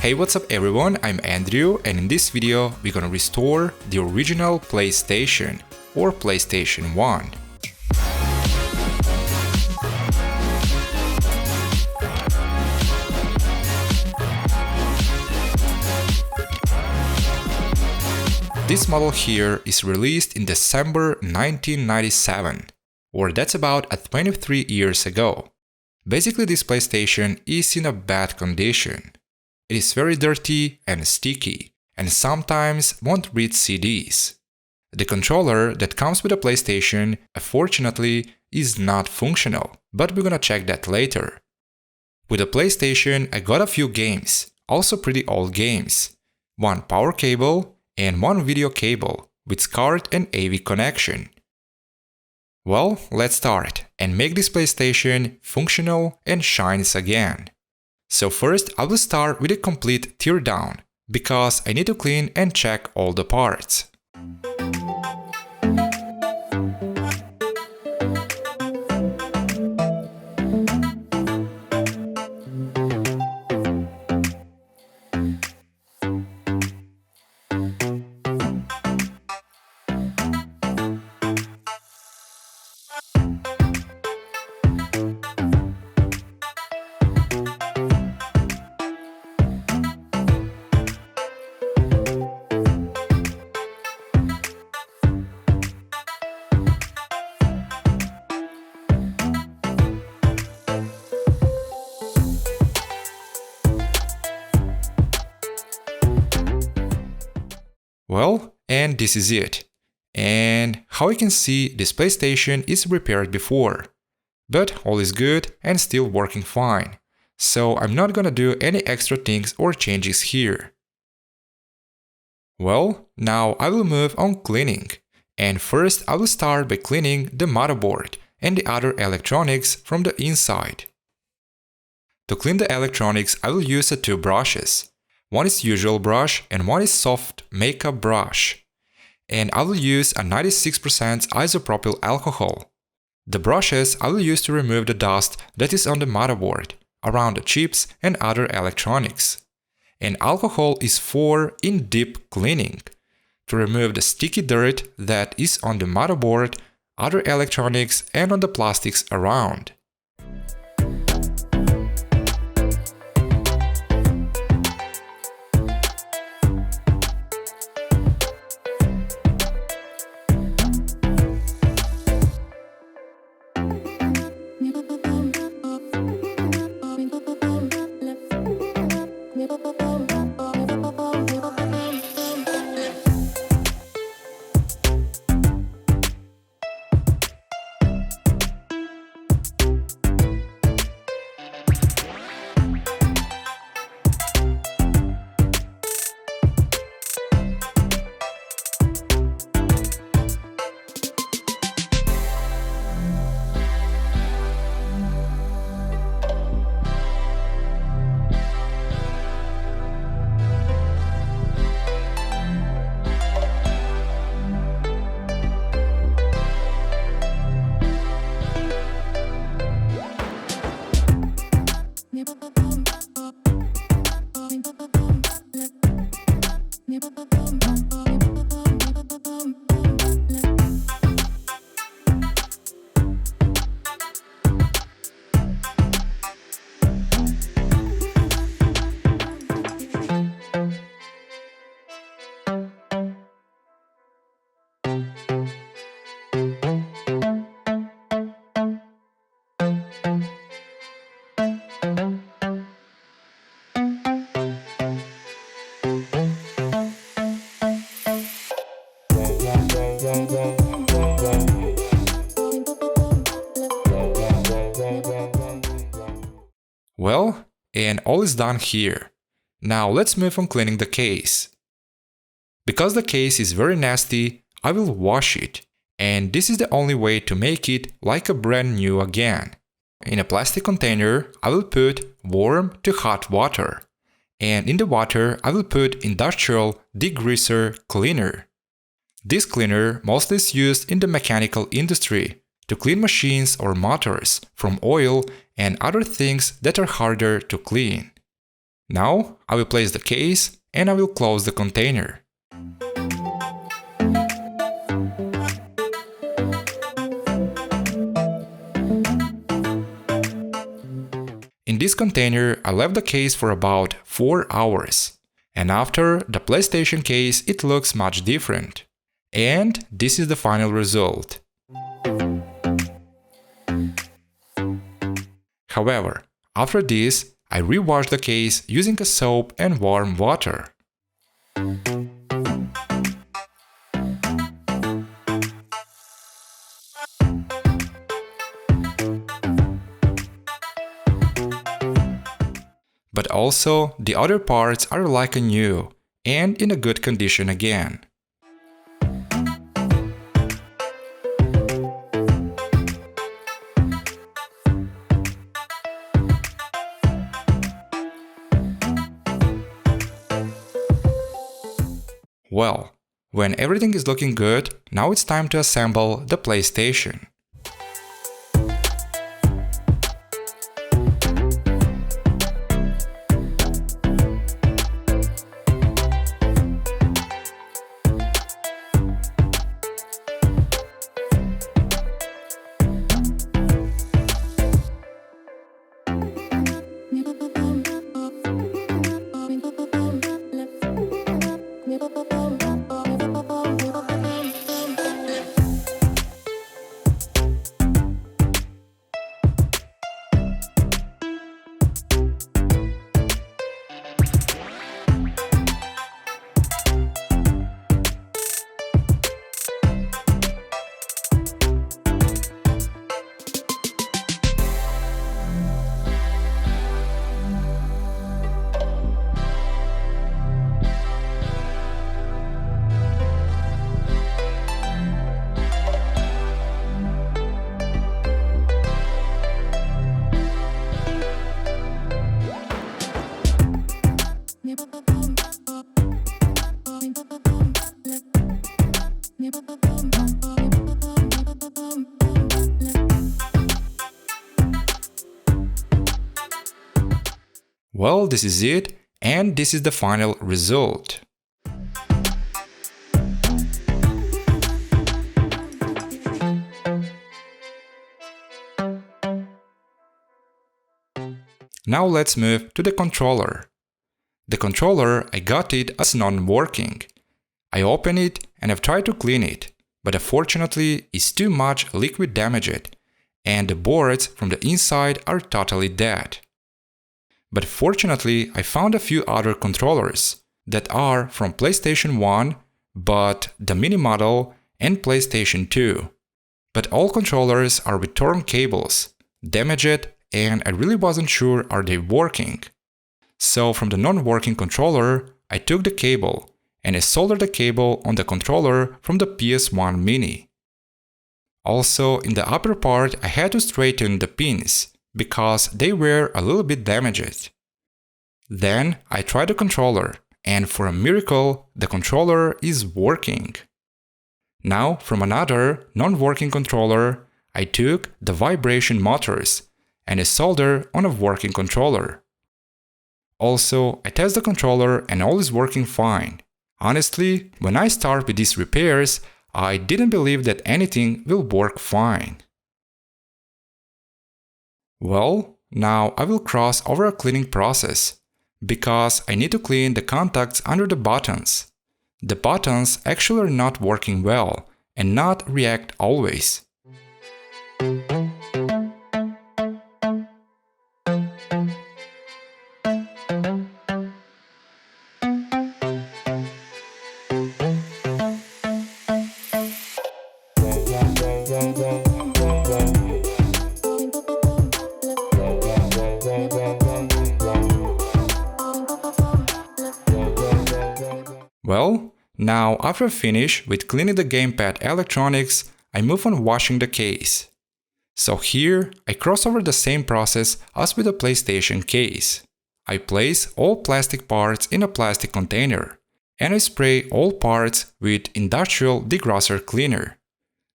Hey, what's up everyone, I'm Andrew, and in this video we're gonna restore the original PlayStation or PlayStation 1. This model here is released in December 1997, or that's about 23 years ago. Basically, this PlayStation is in a bad condition. It is very dirty and sticky, and sometimes won't read CDs. The controller that comes with the PlayStation, unfortunately, is not functional, but we're gonna check that later. With the PlayStation, I got a few games, also pretty old games. One power cable and one video cable with SCART and AV connection. Well, let's start and make this PlayStation functional and shines again. So first, I will start with a complete teardown, because I need to clean and check all the parts. Well, and this is it. And how you can see, this PlayStation is repaired before. But all is good and still working fine. So I'm not gonna do any extra things or changes here. Well, now I will move on cleaning. And first I will start by cleaning the motherboard and the other electronics from the inside. To clean the electronics, I will use two brushes. One is usual brush and one is soft makeup brush. And I will use a 96% isopropyl alcohol. The brushes I will use to remove the dust that is on the motherboard, around the chips and other electronics. And alcohol is for in-deep cleaning, to remove the sticky dirt that is on the motherboard, other electronics and on the plastics around. Well, and all is done here. Now let's move on cleaning the case. Because the case is very nasty, I will wash it, and this is the only way to make it like a brand new again. In a plastic container, I will put warm to hot water, and in the water I will put industrial degreaser cleaner. This cleaner mostly is used in the mechanical industry to clean machines or motors from oil and other things that are harder to clean. Now I will place the case and I will close the container. In this container, I left the case for about 4 hours. And after the PlayStation case, it looks much different. And this is the final result. However, after this, I rewashed the case using a soap and warm water. But also, the other parts are like new and in a good condition again. Well, when everything is looking good, now it's time to assemble the PlayStation. Well, this is it, and this is the final result. Now let's move to the controller. The controller, I got it as non-working. I opened it and I've tried to clean it, but unfortunately it's too much liquid damaged, and the boards from the inside are totally dead. But fortunately, I found a few other controllers that are from PlayStation 1, but the mini model, and PlayStation 2. But all controllers are with torn cables, damaged, and I really wasn't sure are they working. So from the non-working controller, I took the cable and I soldered the cable on the controller from the PS1 Mini. Also, in the upper part, I had to straighten the pins, because they were a little bit damaged. Then I tried the controller, and for a miracle, the controller is working. Now, from another non-working controller, I took the vibration motors and I soldered on a working controller. Also, I tested the controller and all is working fine. Honestly, when I started with these repairs, I didn't believe that anything will work fine. Well, now I will cross over a cleaning process, because I need to clean the contacts under the buttons. The buttons actually are not working well and not react always. Well, now after I finish with cleaning the gamepad electronics, I move on washing the case. So here, I cross over the same process as with the PlayStation case. I place all plastic parts in a plastic container, and I spray all parts with industrial degrosser cleaner.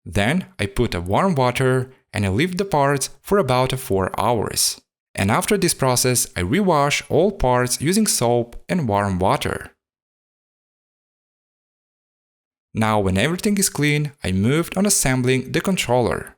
Then I put a warm water and I leave the parts for about 4 hours. And after this process, I rewash all parts using soap and warm water. Now when everything is clean, I moved on assembling the controller.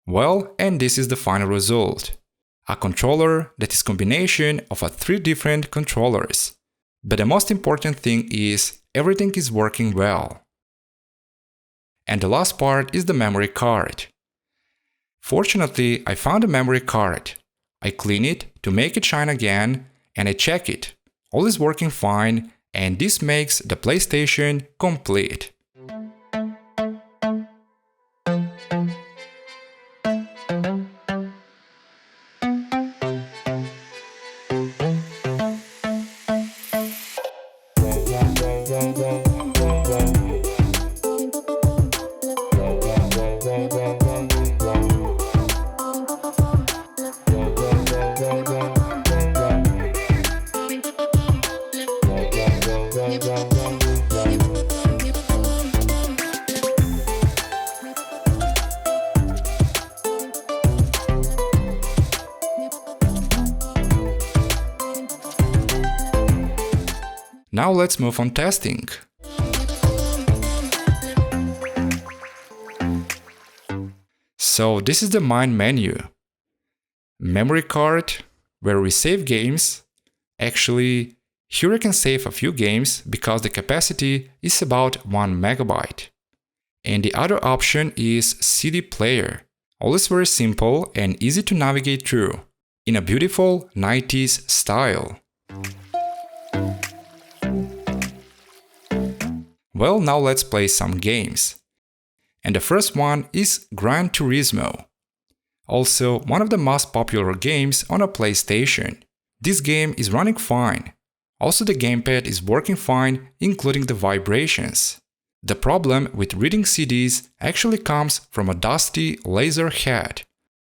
Well, and this is the final result. A controller that is a combination of 3 different controllers. But the most important thing is everything is working well. And the last part is the memory card. Fortunately, I found a memory card. I clean it to make it shine again and I check it. All is working fine and this makes the PlayStation complete. Now let's move on testing. So this is the main menu. Memory card, where we save games. Actually, here I can save a few games because the capacity is about 1 megabyte. And the other option is CD player. Always very simple and easy to navigate through, in a beautiful 90s style. Well, now let's play some games. And the first one is Gran Turismo. Also, one of the most popular games on a PlayStation. This game is running fine. Also, the gamepad is working fine, including the vibrations. The problem with reading CDs actually comes from a dusty laser head.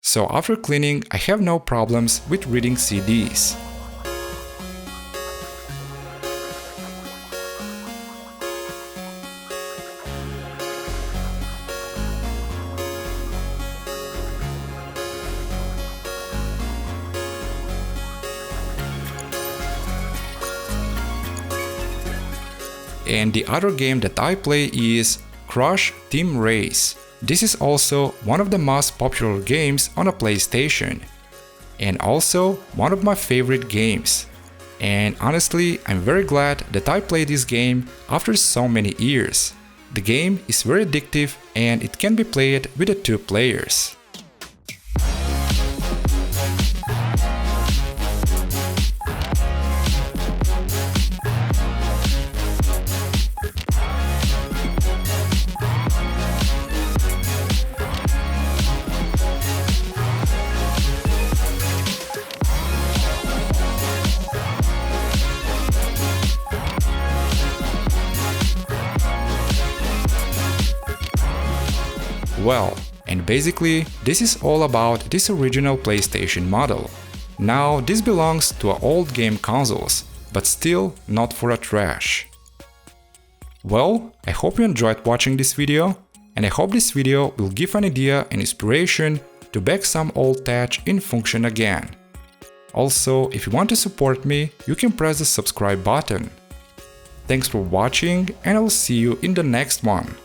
So after cleaning, I have no problems with reading CDs. And the other game that I play is Crush Team Race. This is also one of the most popular games on a PlayStation. And also one of my favorite games. And honestly, I'm very glad that I played this game after so many years. The game is very addictive and it can be played with the 2 players. Well, and basically this is all about this original PlayStation model. Now this belongs to old game consoles, but still not for a trash. Well, I hope you enjoyed watching this video, and I hope this video will give an idea and inspiration to back some old tech in function again. Also, if you want to support me, you can press the subscribe button. Thanks for watching and I'll see you in the next one.